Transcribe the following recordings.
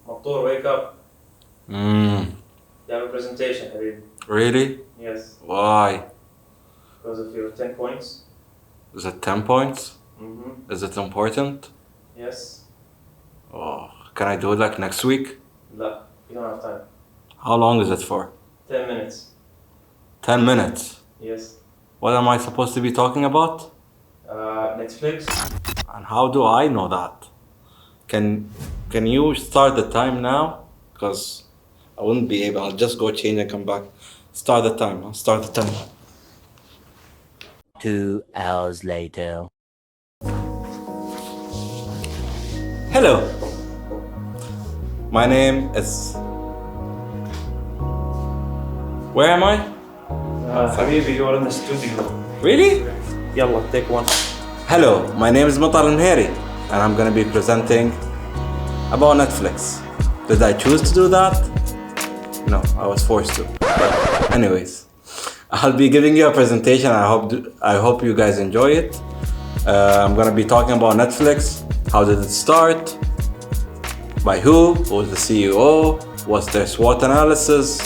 Matar, wake up. You have a presentation, Habib. Really? Yes, Why? because of your 10 points. Is it 10 points? Mm-hmm. Is it important? Yes. Oh, can I do it like next week? La, you don't have time. How long is it for? 10 minutes. 10 minutes. Yes. What am I supposed to be talking about? Netflix. And how do I know that? Can you start the time now? Because I wouldn't be able. I'll just go change and come back. Start the time. I'll start the time. 2 hours later. Hello. My name is... Where am I? Habibi, you are in the studio. Really? Yalla, take one. Hello, my name is Matar Netflix, and I'm gonna be presenting about Netflix. Did I choose to do that? No, I was forced to. But anyways, I'll be giving you a presentation. I hope you guys enjoy it. I'm gonna be talking about Netflix. How did it start? By who? Who was the CEO? What's their SWOT analysis?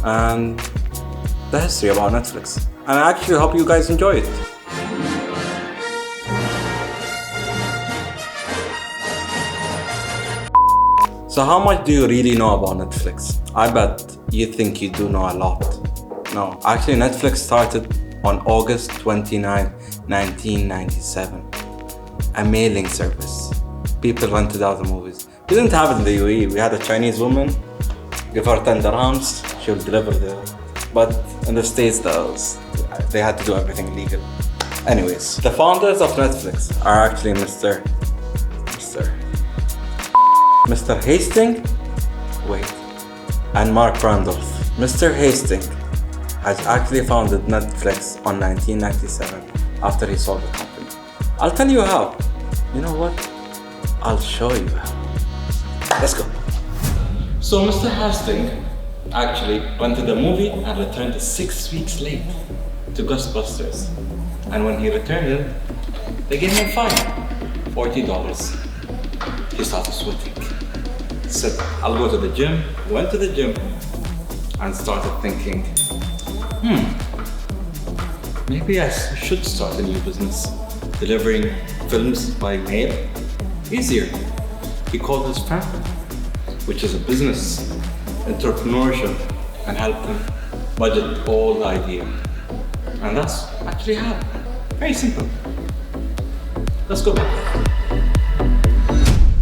And the history about Netflix. And I actually hope you guys enjoy it. So how much do you really know about Netflix? I bet you think you do know a lot. No, actually Netflix started on August 29, 1997. A mailing service. People rented out the movies. We didn't have it in the UAE. We had a Chinese woman, give her 10 dirhams, she'll deliver but in the States they had to do everything legal. Anyways, the founders of Netflix are actually Mr. Hastings, and Mark Randolph. Mr. Hastings has actually founded Netflix on 1997 after he sold the company. I'll tell you how. You know what? I'll show you how. Let's go. So Mr. Hastings actually went to the movie and returned 6 weeks late to Ghostbusters. And when he returned it, they gave him a fine, $40. He started sweating. Said, I'll go to the gym. Went to the gym and started thinking, maybe I should start a new business, delivering films by mail. Easier. He called his friend, which is a business, entrepreneurship, and helped him budget all the idea. And that's actually how. Very simple. Let's go back.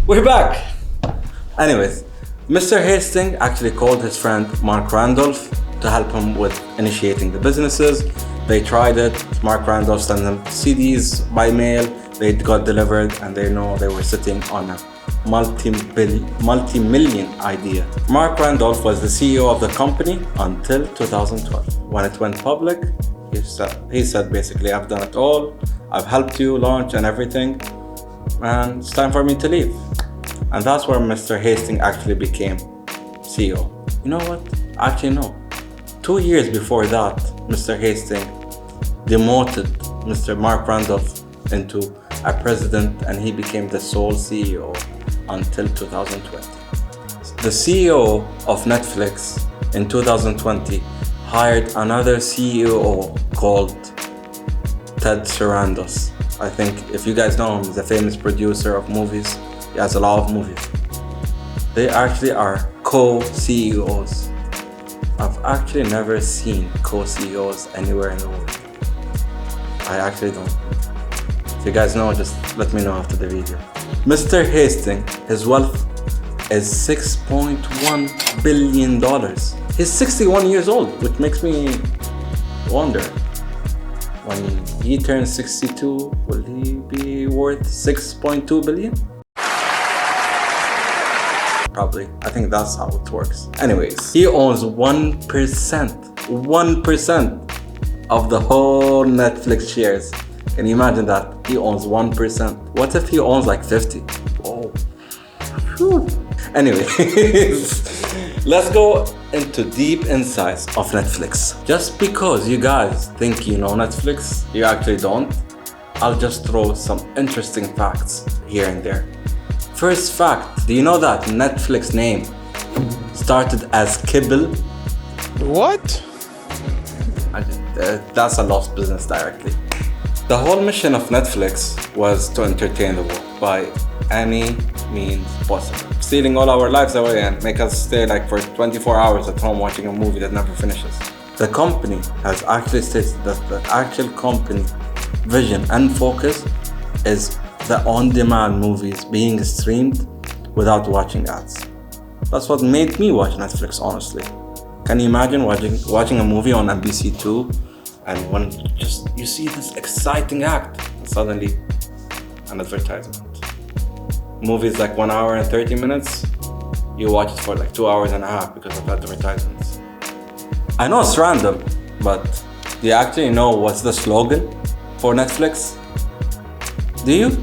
We're back. Anyways, Mr. Hastings actually called his friend Mark Randolph to help him with initiating the businesses. They tried it. Mark Randolph sent them CDs by mail. They got delivered and they know they were sitting on a multi-million idea. Mark Randolph was the CEO of the company until 2012. When it went public, he said basically, I've done it all. I've helped you launch and everything. And it's time for me to leave. And that's where Mr. Hastings actually became CEO. You know what? Actually, no. 2 years before that, Mr. Hastings demoted Mr. Mark Randolph into a president and he became the sole CEO until 2020. The CEO of Netflix in 2020 hired another CEO called Ted Sarandos. I think if you guys know him, he's a famous producer of movies. He has a lot of movies. They actually are co-CEOs. I've actually never seen co-CEOs anywhere in the world. I actually don't. If you guys know, just let me know after the video. Mr. Hastings, his wealth is $6.1 billion. He's 61 years old, which makes me wonder, when he turns 62, will he be worth 6.2 billion? Probably. I think that's how it works. Anyways, he owns 1% of the whole Netflix shares. Can you imagine that? He owns 1%. What if he owns like 50? Oh. Whew. Anyways, let's go into deep insights of Netflix. Just because you guys think you know Netflix, you actually don't. I'll just throw some interesting facts here and there. First fact, do you know that Netflix name started as Kibble? What? That's a lost business directly. The whole mission of Netflix was to entertain the world by any means possible, stealing all our lives away and make us stay like for 24 hours at home watching a movie that never finishes. The company has actually stated that the actual company vision and focus is the on-demand movies being streamed without watching ads. That's what made me watch Netflix, honestly. Can you imagine watching a movie on NBC2 and when you see this exciting act and suddenly an advertisement. Movies like 1 hour and 30 minutes, you watch it for like 2 hours and a half because of advertisements. I know it's random, but do you actually know what's the slogan for Netflix? Do you?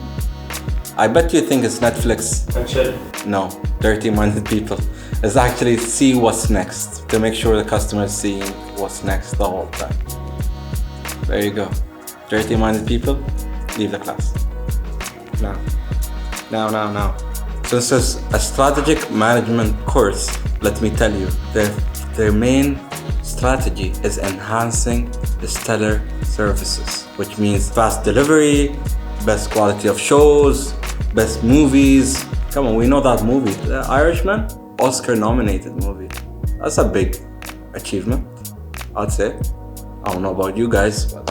I bet you think it's Netflix. No, dirty-minded people. It's actually see what's next, to make sure the customer is seeing what's next the whole time. There you go. Dirty-minded people, leave the class. Now. Since it's a strategic management course, let me tell you, their main strategy is enhancing the stellar services, which means fast delivery, best quality of shows, best movies. Come on, we know that movie, The Irishman, Oscar-nominated movie. That's a big achievement, I'd say. I don't know about you guys, but...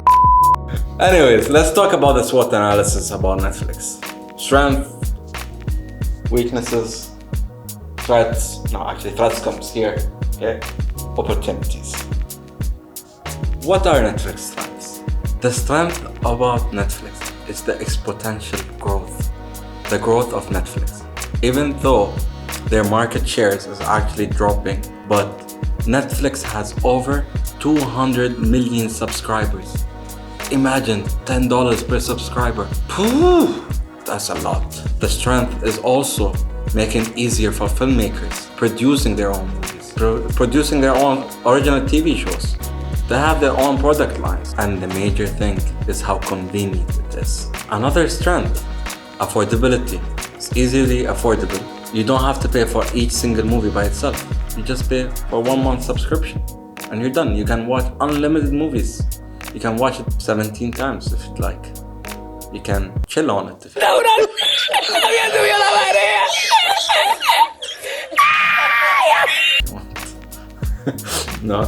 Anyways, let's talk about the SWOT analysis about Netflix. Strength, weaknesses, threats. No, actually, threats comes here. Okay, opportunities. What are Netflix strengths? The strength about Netflix is the exponential growth. The growth of Netflix. Even though their market shares is actually dropping, but Netflix has over 200 million subscribers. Imagine $10 per subscriber. Pooh, that's a lot. The strength is also making it easier for filmmakers producing their own movies, producing their own original TV shows. They have their own product lines, and the major thing is how convenient it is. Another strength, affordability. It's easily affordable. You don't have to pay for each single movie by itself. You just pay for 1 month subscription and you're done. You can watch unlimited movies. You can watch it 17 times if you'd like. You can chill on it if No.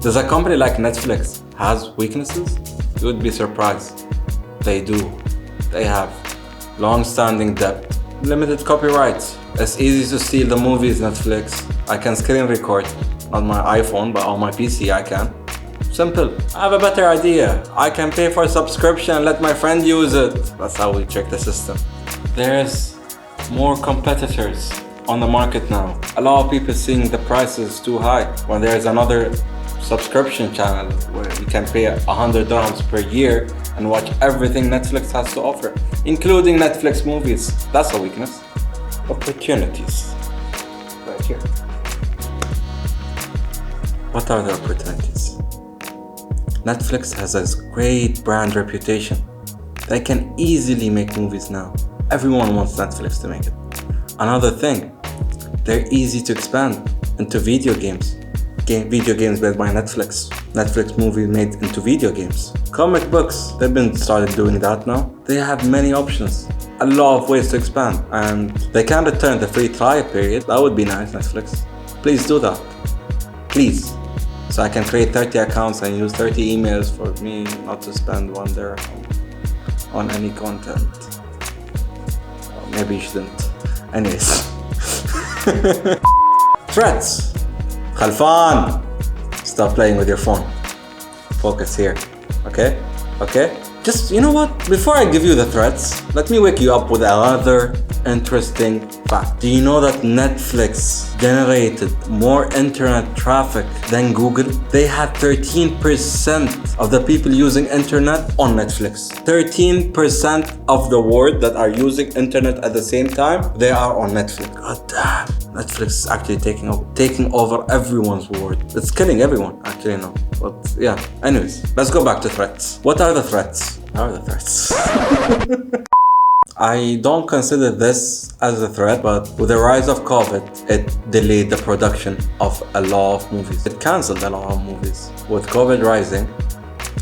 Does a company like Netflix has weaknesses? You would be surprised. They do. They have long-standing debt, limited copyrights. It's easy to steal the movies, Netflix. I can screen record on my iPhone, but on my PC I can. Simple. I have a better idea. I can pay for a subscription and let my friend use it. That's how we trick the system. There's more competitors on the market now. A lot of people seeing the prices too high when there's another subscription channel where you can pay $100 per year and watch everything Netflix has to offer, including Netflix movies. That's a weakness. Opportunities. Right here. What are the opportunities? Netflix has a great brand reputation. They can easily make movies now. Everyone wants Netflix to make it. Another thing, they're easy to expand into video games. Video games made by Netflix. Netflix movies made into video games. Comic books, they've been started doing that now. They have many options, a lot of ways to expand, and they can return the free trial period. That would be nice, Netflix. Please do that. Please. So I can create 30 accounts and use 30 emails for me not to spend one there on any content. Or maybe you shouldn't. Anyways. Threats. Khalfan, stop playing with your phone. Focus here. Okay? Just, you know what? Before I give you the threats, let me wake you up with another interesting fact. Do you know that Netflix generated more internet traffic than Google? They had 13% of the people using internet on Netflix. 13% of the world that are using internet at the same time, they are on Netflix. God damn. Netflix is actually taking over everyone's world. It's killing everyone, actually, no. But yeah, anyways, let's go back to threats. What are the threats? I don't consider this as a threat, but with the rise of COVID, it delayed the production of a lot of movies. It cancelled a lot of movies. With COVID rising,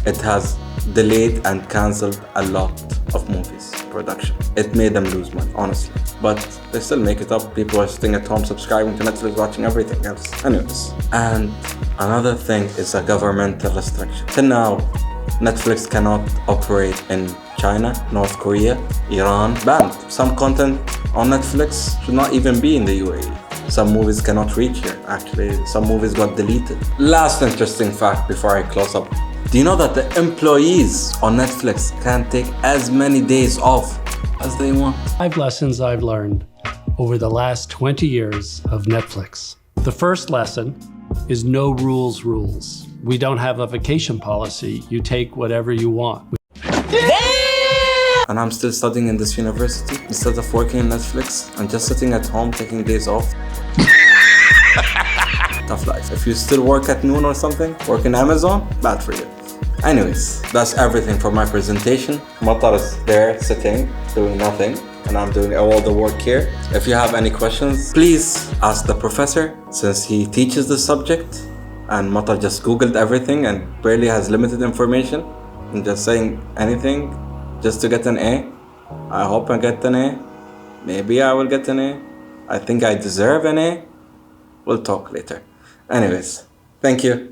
it has delayed and cancelled a lot of movies production. It made them lose money, honestly. But they still make it up. People are sitting at home subscribing to Netflix, watching everything else. Anyways, and another thing is a governmental restriction. Till now, Netflix cannot operate in China, North Korea, Iran, banned. Some content on Netflix should not even be in the UAE. Some movies cannot reach here, actually. Some movies got deleted. Last interesting fact before I close up. Do you know that the employees on Netflix can take as many days off as they want? 5 lessons I've learned over the last 20 years of Netflix. The first lesson is no rules. We don't have a vacation policy. You take whatever you want. And I'm still studying in this university. Instead of working in Netflix, I'm just sitting at home taking days off. Tough life. If you still work at noon or something, work in Amazon, bad for you. Anyways, that's everything for my presentation. Matar is there sitting, doing nothing, and I'm doing all the work here. If you have any questions, please ask the professor, since he teaches the subject, and Matar just Googled everything and barely has limited information, and just saying anything just to get an A. I hope I get an A. Maybe I will get an A. I think I deserve an A. We'll talk later. Anyways, thank you.